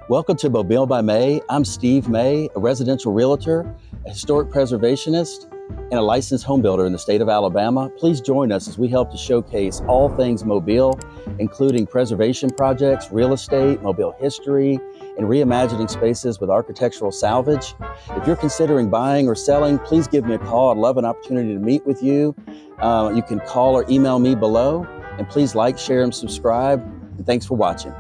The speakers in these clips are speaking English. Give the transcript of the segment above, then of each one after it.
Welcome to Mobile by May. I'm Steve May, a residential realtor, a historic preservationist, and a licensed home builder in the state of Alabama. Please join us as we help to showcase all things Mobile, including preservation projects, real estate, Mobile history, and reimagining spaces with architectural salvage. If you're considering buying or selling, please give me a call. I'd love an opportunity to meet with you. You can call or email me below, and please like, share, and subscribe. And thanks for watching.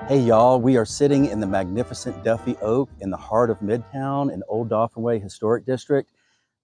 Hey y'all, we are sitting in the magnificent Duffy Oak in the heart of Midtown in Old Dauphin Way Historic District.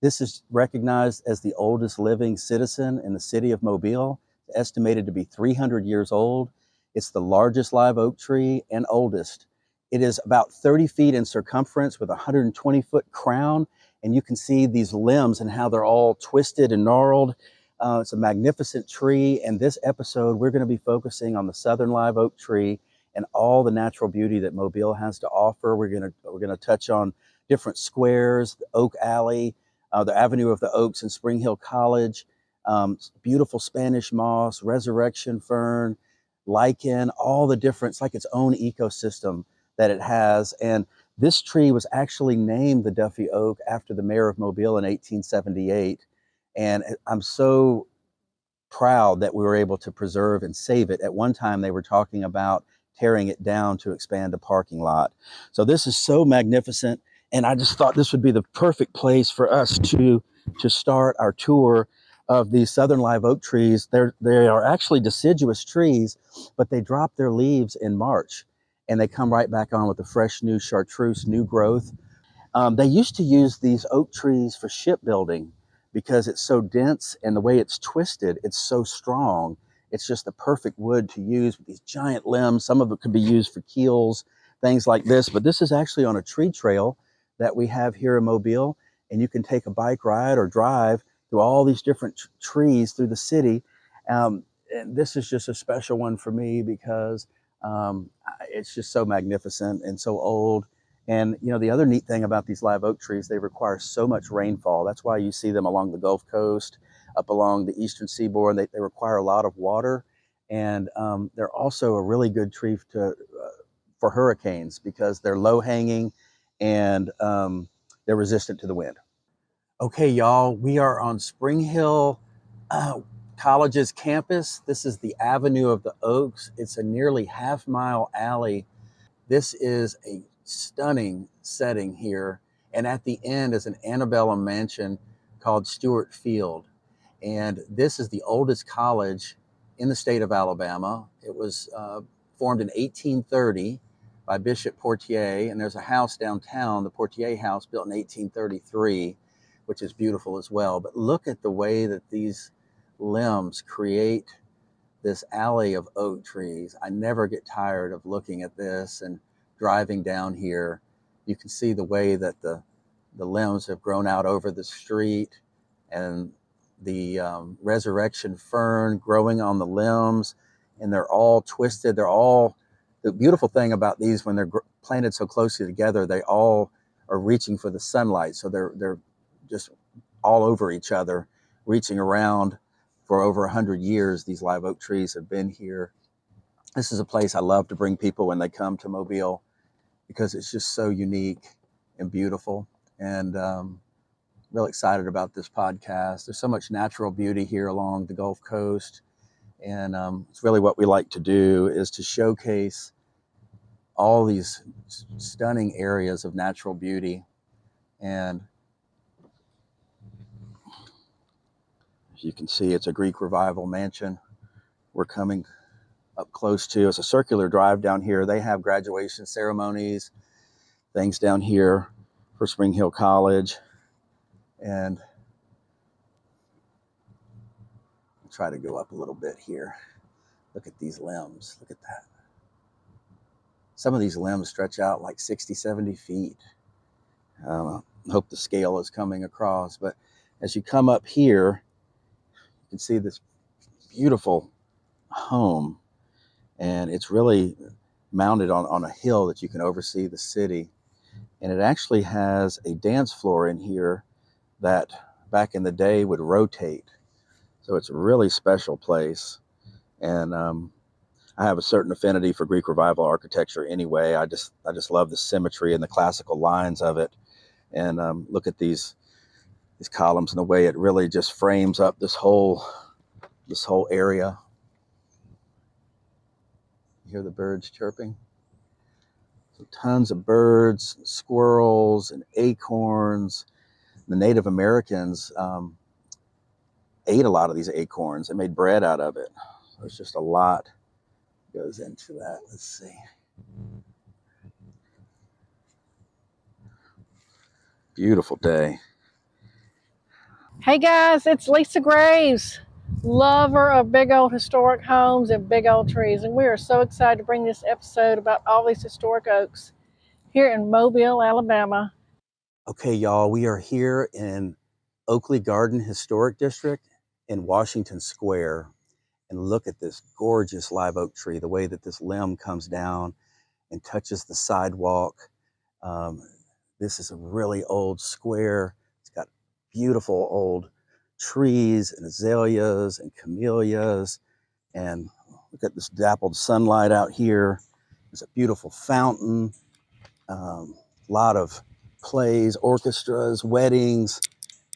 This is recognized as the oldest living citizen in the city of Mobile, estimated to be 300 years old. It's the largest live oak tree and oldest. It is about 30 feet in circumference with a 120-foot crown, and you can see these limbs and how they're all twisted and gnarled. It's a magnificent tree, and this episode we're going to be focusing on the southern live oak tree and all the natural beauty that Mobile has to offer. We're gonna touch on different squares, the Oak Alley, the Avenue of the Oaks in Spring Hill College, beautiful Spanish moss, resurrection fern, lichen, all the different, it's like its own ecosystem that it has. And this tree was actually named the Duffy Oak after the mayor of Mobile in 1878. And I'm so proud that we were able to preserve and save it. At one time, they were talking about tearing it down to expand a parking lot. So this is so magnificent, and I just thought this would be the perfect place for us to start our tour of these southern live oak trees. They are actually deciduous trees, but they drop their leaves in March, and they come right back on with a fresh new chartreuse, new growth. They used to use these oak trees for shipbuilding because it's so dense, and the way it's twisted, it's so strong. It's just the perfect wood to use with these giant limbs. Some of it could be used for keels, things like this. But this is actually on a tree trail that we have here in Mobile. And you can take a bike ride or drive through all these different trees through the city. And this is just a special one for me because it's just so magnificent and so old. And you know, the other neat thing about these live oak trees, they require so much rainfall. That's why you see them along the Gulf Coast, up along the eastern seaboard. They require a lot of water, and they're also a really good tree for hurricanes because they're low hanging and they're resistant to the wind. Okay, y'all, we are on Spring Hill College's campus. This is the Avenue of the Oaks. It's a nearly half-mile alley. This is a stunning setting here, and at the end is an antebellum mansion called Stewart Field. And this is the oldest college in the state of Alabama. It was formed in 1830 by Bishop Portier, and there's a house downtown, the Portier House, built in 1833, which is beautiful as well. But look at the way that these limbs create this alley of oak trees. I never get tired of looking at this and driving down here. You can see the way that the limbs have grown out over the street, and the resurrection fern growing on the limbs, and they're all twisted. The beautiful thing about these, when they're planted so closely together, they all are reaching for the sunlight. So they're just all over each other, reaching around. For over 100 years, these live oak trees have been here. This is a place I love to bring people when they come to Mobile because it's just so unique and beautiful. And real excited about this podcast. There's so much natural beauty here along the Gulf Coast. And it's really what we like to do is to showcase all these stunning areas of natural beauty. And as you can see, it's a Greek Revival mansion. We're coming up close to, it's a circular drive down here. They have graduation ceremonies, things down here for Spring Hill College. And I'll try to go up a little bit here. Look at these limbs. Look at that. Some of these limbs stretch out like 60, 70 feet. I hope the scale is coming across. But as you come up here, you can see this beautiful home. And it's really mounted on a hill that you can oversee the city. And it actually has a dance floor in here that back in the day would rotate. So it's a really special place. And I have a certain affinity for Greek Revival architecture anyway. I just love the symmetry and the classical lines of it. And look at these columns and the way it really just frames up this whole area. You hear the birds chirping? So tons of birds, squirrels, and acorns. The Native Americans ate a lot of these acorns and made bread out of it. So it's just a lot goes into that. Let's see. Beautiful day. Hey guys, it's Lisa Graves, lover of big old historic homes and big old trees, and we are so excited to bring this episode about all these historic oaks here in Mobile, Alabama. Okay, y'all, we are here in Oakley Garden Historic District in Washington Square, and look at this gorgeous live oak tree, the way that this limb comes down and touches the sidewalk. This is a really old square. It's got beautiful old trees and azaleas and camellias. And look at this dappled sunlight out here. There's a beautiful fountain, a lot of plays, orchestras, weddings.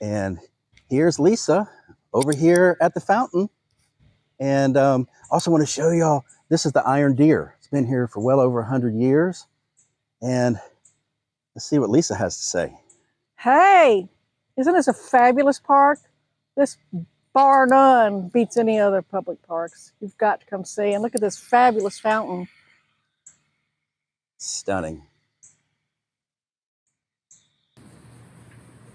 And here's Lisa over here at the fountain. And also want to show y'all, this is the iron deer. It's been here for well over 100 years. And let's see what Lisa has to say. Hey, isn't this a fabulous park? This bar none beats any other public parks. You've got to come see, and look at this fabulous fountain. Stunning.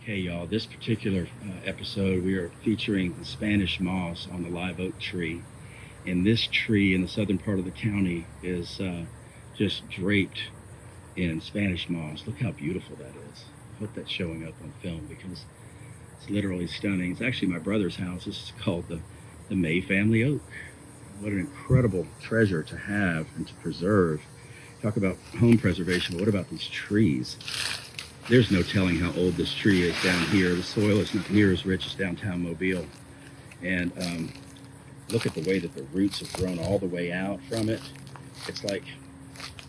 Okay, y'all, this particular episode, we are featuring the Spanish moss on the live oak tree. And this tree in the southern part of the county is just draped in Spanish moss. Look how beautiful that is. I hope that's showing up on film because it's literally stunning. It's actually my brother's house. This is called the May family oak. What an incredible treasure to have and to preserve. Talk about home preservation, but what about these trees? There's no telling how old this tree is down here. The soil is not near as rich as downtown Mobile. And look at the way that the roots have grown all the way out from it. It's like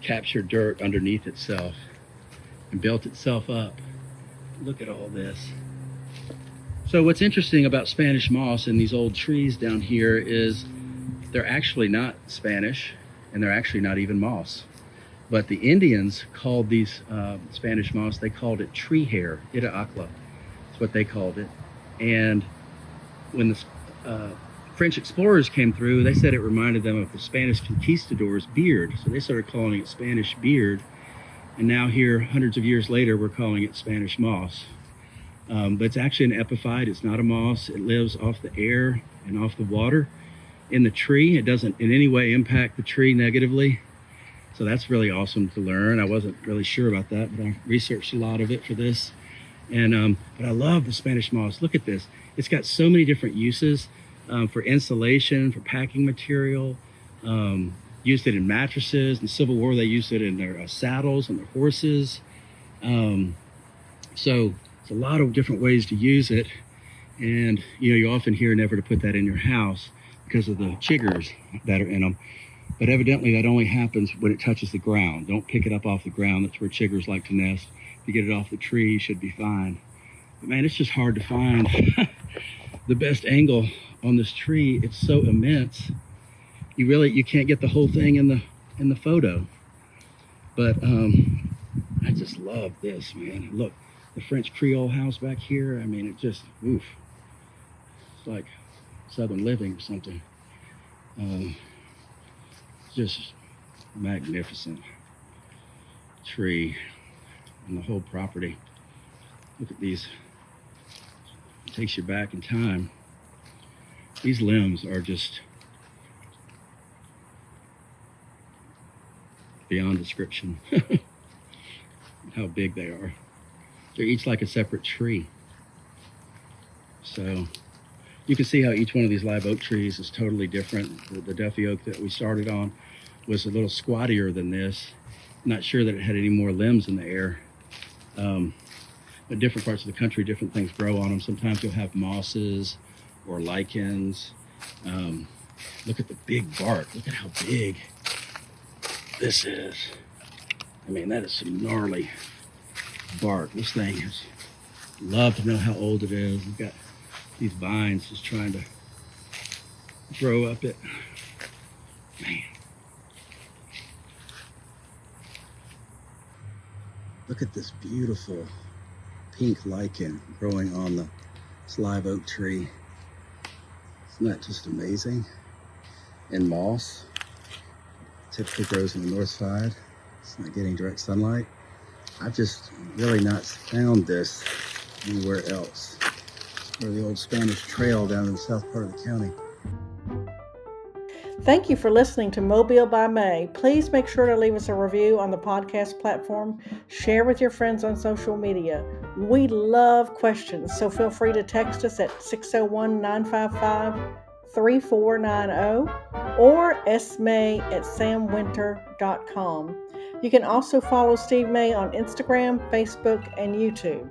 captured dirt underneath itself and built itself up. Look at all this. So what's interesting about Spanish moss and these old trees down here is they're actually not Spanish and they're actually not even moss. But the Indians called these Spanish moss, they called it tree hair, ita acla. That's what they called it. And when the French explorers came through, they said it reminded them of the Spanish conquistadors' beard. So they started calling it Spanish beard. And now here, hundreds of years later, we're calling it Spanish moss. But it's actually an epiphyte. It's not a moss. It lives off the air and off the water in the tree. It doesn't in any way impact the tree negatively. So that's really awesome to learn. I wasn't really sure about that, but I researched a lot of it for this. And but I love the Spanish moss. Look at this. It's got so many different uses for insulation, for packing material. Used it in mattresses. In the Civil War, they used it in their saddles and their horses. So it's a lot of different ways to use it. And you often hear never to put that in your house because of the chiggers that are in them. But evidently that only happens when it touches the ground. Don't pick it up off the ground. That's where chiggers like to nest. If you get it off the tree, you should be fine. But man, it's just hard to find the best angle on this tree. It's so immense. You can't get the whole thing in the photo. But I just love this, man. Look, the French Creole house back here. I mean, it just, oof. It's like Southern Living or something. Just magnificent tree and the whole property. Look at these. It takes you back in time. These limbs are just beyond description. How big they are. They're each like a separate tree. So you can see how each one of these live oak trees is totally different. The Duffy Oak that we started on was a little squattier than this. Not sure that it had any more limbs in the air. But different parts of the country, different things grow on them. Sometimes you'll have mosses or lichens. Look at the big bark. Look at how big this is. I mean, that is some gnarly bark. This thing is, love to know how old it is. We've got these vines just trying to grow up it. Man. Look at this beautiful pink lichen growing on this live oak tree. Isn't that just amazing? And moss typically grows on the north side. It's not getting direct sunlight. I've just really not found this anywhere else. Or the old Spanish Trail down in the south part of the county. Thank you for listening to Mobile by May. Please make sure to leave us a review on the podcast platform. Share with your friends on social media. We love questions, so feel free to text us at 601-955-3490 or smay@samwinter.com. You can also follow Steve May on Instagram, Facebook, and YouTube.